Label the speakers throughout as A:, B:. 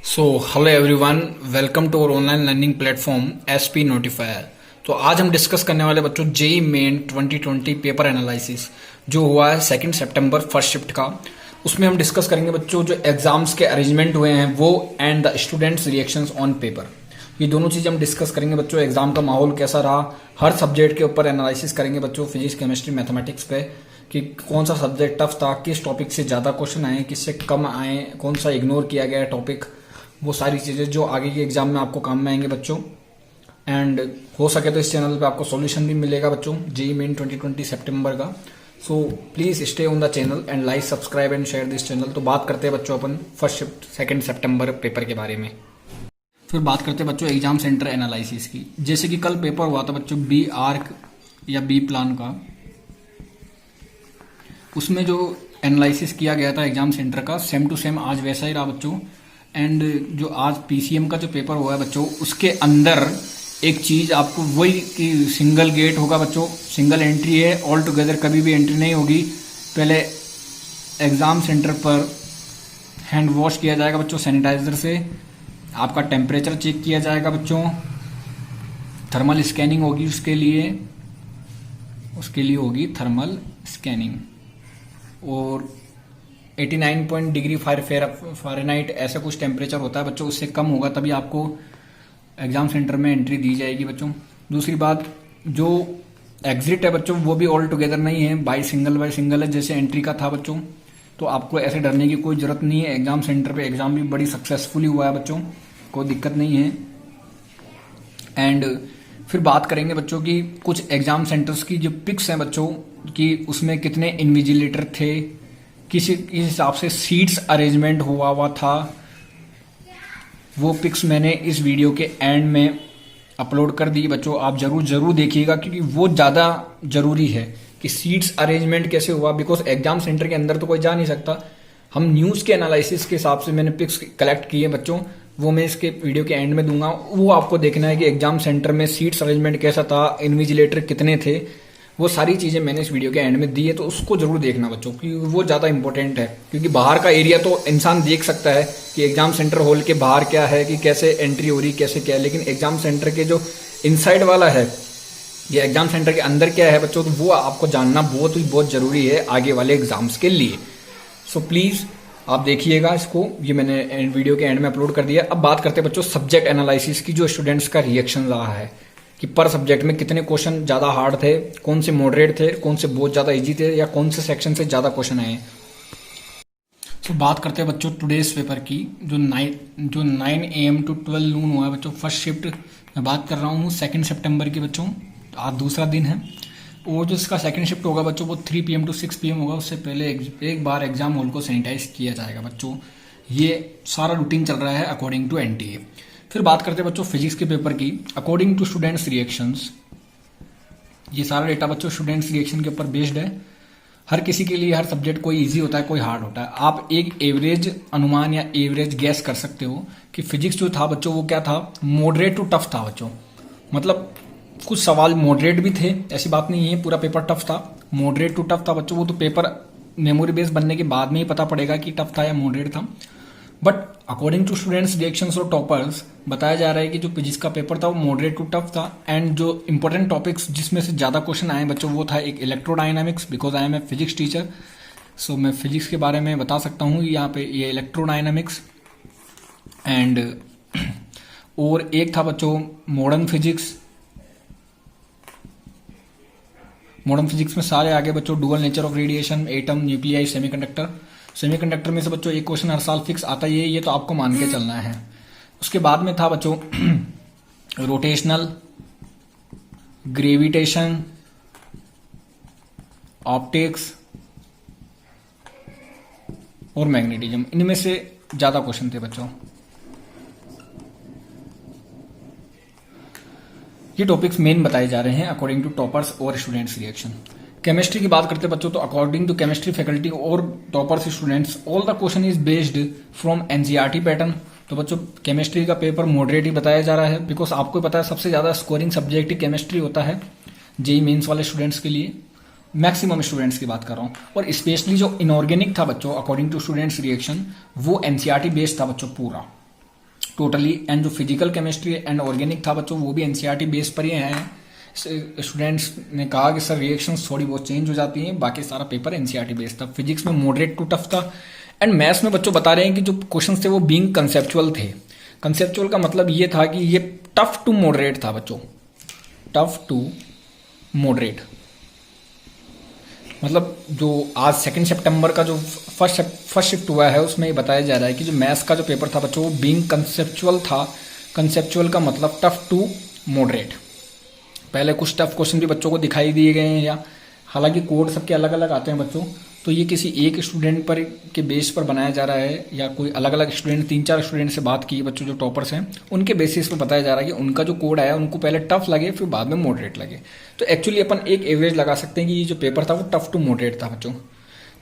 A: So hello everyone, welcome to our online learning platform SP notifier. तो आज हम discuss करने वाले बच्चों जेई मेन 2020 पेपर एनालिसिस जो हुआ है 2 सितंबर फर्स्ट शिफ्ट का। उसमें हम डिस्कस करेंगे बच्चों जो एग्जाम्स के अरेंजमेंट हुए हैं वो and the students reactions on paper. ये दोनों चीज़ हम डिस्कस करेंगे बच्चों। एग्जाम का माहौल कैसा रहा, हर सब्जेक्ट के ऊपर एनालिसिस करेंगे बच्चों, फिजिक्स केमिस्ट्री मैथमेटिक्स पे कि कौन सा सब्जेक्ट टफ था, किस टॉपिक से ज़्यादा क्वेश्चन आए, किससे कम आए, कौन सा इग्नोर किया गया टॉपिक, वो सारी चीज़ें जो आगे के एग्जाम में आपको काम में आएंगे बच्चों। एंड हो सके तो इस चैनल पे आपको सॉल्यूशन भी मिलेगा बच्चों जेई मेन 2020 सितंबर का। So please stay on the channel and like subscribe and share this channel. तो बात करते हैं बच्चों अपन फर्स्ट शिफ्ट 2 सितंबर पेपर के बारे में। फिर बात करते हैं बच्चों एग्जाम सेंटर एनालिसिस की। जैसे कि कल पेपर हुआ था बच्चों बी आर्क या बी प्लान का, उसमें जो एनालिसिस किया गया था एग्जाम सेंटर का सेम टू सेम आज वैसा ही रहा बच्चों। एंड जो आज पीसीएम का जो पेपर हुआ है बच्चों, उसके अंदर एक चीज़ आपको वही कि सिंगल गेट होगा बच्चों, सिंगल एंट्री है, ऑल टुगेदर कभी भी एंट्री नहीं होगी। पहले एग्ज़ाम सेंटर पर हैंड वॉश किया जाएगा बच्चों सैनिटाइजर से, आपका टेम्परेचर चेक किया जाएगा बच्चों, थर्मल स्कैनिंग होगी उसके लिए होगी थर्मल स्कैनिंग, और 89 डिग्री फ़ारेनहाइट ऐसा कुछ टेम्परेचर होता है बच्चों, उससे कम होगा तभी आपको एग्ज़ाम सेंटर में एंट्री दी जाएगी बच्चों। दूसरी बात, जो एग्जिट है बच्चों वो भी ऑल टुगेदर नहीं है, बाई सिंगल है जैसे एंट्री का था बच्चों। तो आपको ऐसे डरने की कोई ज़रूरत नहीं है। एग्ज़ाम सेंटर पे एग्ज़ाम भी बड़ी सक्सेसफुली हुआ है बच्चों, कोई दिक्कत नहीं है। एंड फिर बात करेंगे बच्चों की कुछ एग्ज़ाम सेंटर्स की जो पिक्स हैं बच्चों कि उसमें कितने इन्विजिलेटर थे, किस हिसाब से सीट्स अरेंजमेंट हुआ था, वो पिक्स मैंने इस वीडियो के एंड में अपलोड कर दी बच्चों। आप जरूर देखिएगा क्योंकि वो ज़्यादा ज़रूरी है कि सीट्स अरेंजमेंट कैसे हुआ, बिकॉज एग्जाम सेंटर के अंदर तो कोई जा नहीं सकता। हम न्यूज़ के एनालिसिस के हिसाब से मैंने पिक्स कलेक्ट किए बच्चों, वो मैं इसके वीडियो के एंड में दूंगा। वो आपको देखना है कि एग्जाम सेंटर में सीट्स अरेंजमेंट कैसा था, इन्विजिलेटर कितने थे, वो सारी चीज़ें मैंने इस वीडियो के एंड में दी है। तो उसको जरूर देखना बच्चों क्योंकि वो ज़्यादा इंपॉर्टेंट है। क्योंकि बाहर का एरिया तो इंसान देख सकता है कि एग्जाम सेंटर हॉल के बाहर क्या है, कि कैसे एंट्री हो रही, कैसे क्या है, लेकिन एग्जाम सेंटर के जो इनसाइड वाला है, ये एग्जाम सेंटर के अंदर क्या है बच्चों, तो वो आपको जानना बहुत ज़रूरी है आगे वाले एग्जाम्स के लिए। सो प्लीज़ आप देखिएगा इसको, ये मैंने वीडियो के एंड में अपलोड कर दिया। अब बात करते हैं बच्चों सब्जेक्ट एनालिसिस की, जो स्टूडेंट्स का रिएक्शन रहा है कि पर सब्जेक्ट में कितने क्वेश्चन ज़्यादा हार्ड थे, कौन से मॉडरेट थे, कौन से बहुत ज़्यादा इजी थे, या कौन से सेक्शन से ज़्यादा क्वेश्चन आए। तो बात करते हैं बच्चों टुडेज पेपर की, जो 9 AM to 12 नून हुआ है बच्चों फर्स्ट शिफ्ट। मैं बात कर रहा हूँ 2 सितंबर की बच्चों, आज दूसरा दिन है। और जो इसका सेकंड शिफ्ट होगा बच्चों वो 3 PM to 6 PM होगा। उससे पहले एक बार एग्जाम हॉल को सैनिटाइज किया जाएगा बच्चों। ये सारा रूटीन चल रहा है अकॉर्डिंग टू एनटीए। फिर बात करते हैं बच्चों फिजिक्स के पेपर की, अकॉर्डिंग टू स्टूडेंट्स रिएक्शंस। ये सारा डेटा बच्चों स्टूडेंट्स रिएक्शन के ऊपर बेस्ड है। हर किसी के लिए हर सब्जेक्ट कोई इजी होता है, कोई हार्ड होता है। आप एक एवरेज अनुमान या एवरेज गैस कर सकते हो कि फिजिक्स जो था बच्चों वो क्या था, मॉडरेट टू टफ था बच्चों। मतलब कुछ सवाल मॉडरेट भी थे, ऐसी बात नहीं है पूरा पेपर टफ था, मॉडरेट टू टफ था बच्चों। वो तो पेपर मेमोरी बेस बनने के बाद में ही पता पड़ेगा कि टफ था या मॉडरेट था। But according to students reactions और टॉपर्स बताया जा रहा है कि जो फिजिक्स का पेपर था वो मॉडरेट टू टफ था। एंड जो इंपॉर्टेंट टॉपिक्स जिसमें से ज़्यादा क्वेश्चन आए बच्चों वो था एक electrodynamics, because I am a physics teacher, so मैं फिजिक्स के बारे में बता सकता हूँ यहाँ पे, ये इलेक्ट्रोडायनामिक्स। एंड और एक था बच्चों मॉडर्न फिजिक्स। मॉडर्न फिजिक्स में सारे आगे बच्चों dual nature of radiation, atom, nuclei, semiconductor में से बच्चों एक क्वेश्चन हर साल फिक्स आता ही है, ये तो आपको मान के चलना है। उसके बाद में था बच्चों रोटेशनल, ग्रेविटेशन, ऑप्टिक्स और मैग्नेटिज्म। इनमें से ज्यादा क्वेश्चन थे बच्चों। ये टॉपिक्स मेन बताए जा रहे हैं अकॉर्डिंग टू टॉपर्स और स्टूडेंट्स रिएक्शन। केमिस्ट्री की बात करते हैं बच्चों, तो अकॉर्डिंग टू केमिस्ट्री फैकल्टी और toppers students all the question is based from NCERT pattern. तो बच्चों केमिस्ट्री का पेपर मॉडरेट ही बताया जा रहा है, बिकॉज आपको पता है सबसे ज्यादा स्कोरिंग सब्जेक्ट ही केमिस्ट्री होता है जेई मेंस वाले स्टूडेंट्स के लिए। मैक्सिमम स्टूडेंट्स की बात कर रहा हूँ, और स्पेशली जो इनऑर्गेनिक था बच्चों अकॉर्डिंग टू स्टूडेंट्स रिएक्शन वो एनसीईआरटी बेस्ड था बच्चों पूरा। टोटली। एंड जो फिजिकल केमिस्ट्री एंड ऑर्गेनिक था बच्चों वो भी एनसीईआरटी बेस पर ही है। स्टूडेंट्स ने कहा कि सर रिएक्शंस थोड़ी बहुत चेंज हो जाती हैं, बाकी सारा पेपर एनसीईआरटी बेस्ड था। फिजिक्स में मॉडरेट टू टफ था। एंड मैथ्स में बच्चों बता रहे हैं कि जो क्वेश्चंस थे वो बीइंग कंसेप्चुअल थे। कंसेप्चुअल का मतलब ये था कि ये टफ टू मॉडरेट था बच्चों, टफ टू मॉडरेट। मतलब जो आज 2 सितंबर का जो फर्स्ट शिफ्ट हुआ है उसमें ये बताया जा रहा है कि जो मैथ्स का जो पेपर था बच्चों वो बीइंग कंसेप्चुअल था। कंसेप्चुअल का मतलब टफ टू मॉडरेट। पहले कुछ टफ क्वेश्चन भी बच्चों को दिखाई दिए गए हैं, या हालांकि कोड सबके अलग अलग आते हैं बच्चों, तो ये किसी एक स्टूडेंट पर के बेस पर बनाया जा रहा है, या कोई अलग अलग स्टूडेंट 3-4 स्टूडेंट से बात की बच्चों जो टॉपर्स हैं उनके बेसिस पर बताया जा रहा है कि उनका जो कोड आया उनको पहले टफ लगे फिर बाद में मॉडरेट लगे। तो एक्चुअली अपन एक एवरेज लगा सकते हैं कि ये जो पेपर था वो टफ टू मॉडरेट था बच्चों।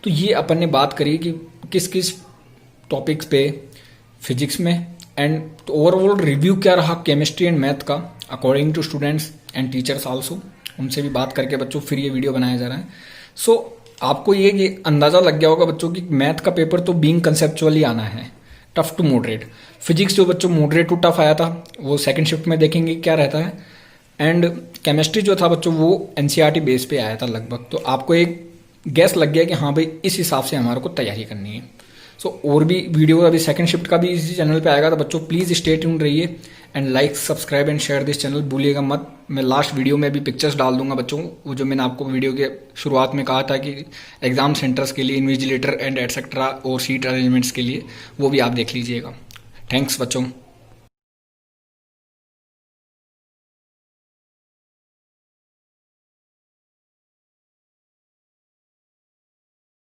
A: तो ये अपन ने बात करी कि किस किस टॉपिक्स पे फिजिक्स में, एंड ओवरऑल रिव्यू क्या रहा केमिस्ट्री एंड मैथ का according to students and teachers also, उनसे भी बात करके बच्चों फिर ये वीडियो बनाया जा रहा है। सो आपको ये अंदाजा लग गया होगा बच्चों कि मैथ का पेपर तो बीइंग कंसेप्चुअली आना है, टफ टू मॉडरेट। फिजिक्स जो बच्चों मॉडरेट टू टफ आया था वो सेकंड शिफ्ट में देखेंगे क्या रहता है। एंड केमिस्ट्री जो था बच्चों वो एनसीईआरटी बेस पे आया था लगभग। तो आपको एक गैस लग गया कि हाँ भाई इस हिसाब से हमारे को तैयारी करनी है। सो और भी वीडियो अभी सेकंड शिफ्ट का भी इसी चैनल पे आएगा, तो बच्चों प्लीज स्टे ट्यून्ड रहिए and like subscribe and share this channel भूलिएगा मत। मैं लास्ट वीडियो में भी पिक्चर्स डाल दूंगा बच्चों, वो जो मैंने आपको वीडियो के शुरुआत में कहा था कि एग्जाम सेंटर्स के लिए इन्विजिलेटर एंड एटसेट्रा और सीट अरेंजमेंट्स के लिए, वो भी आप देख लीजिएगा। थैंक्स बच्चों।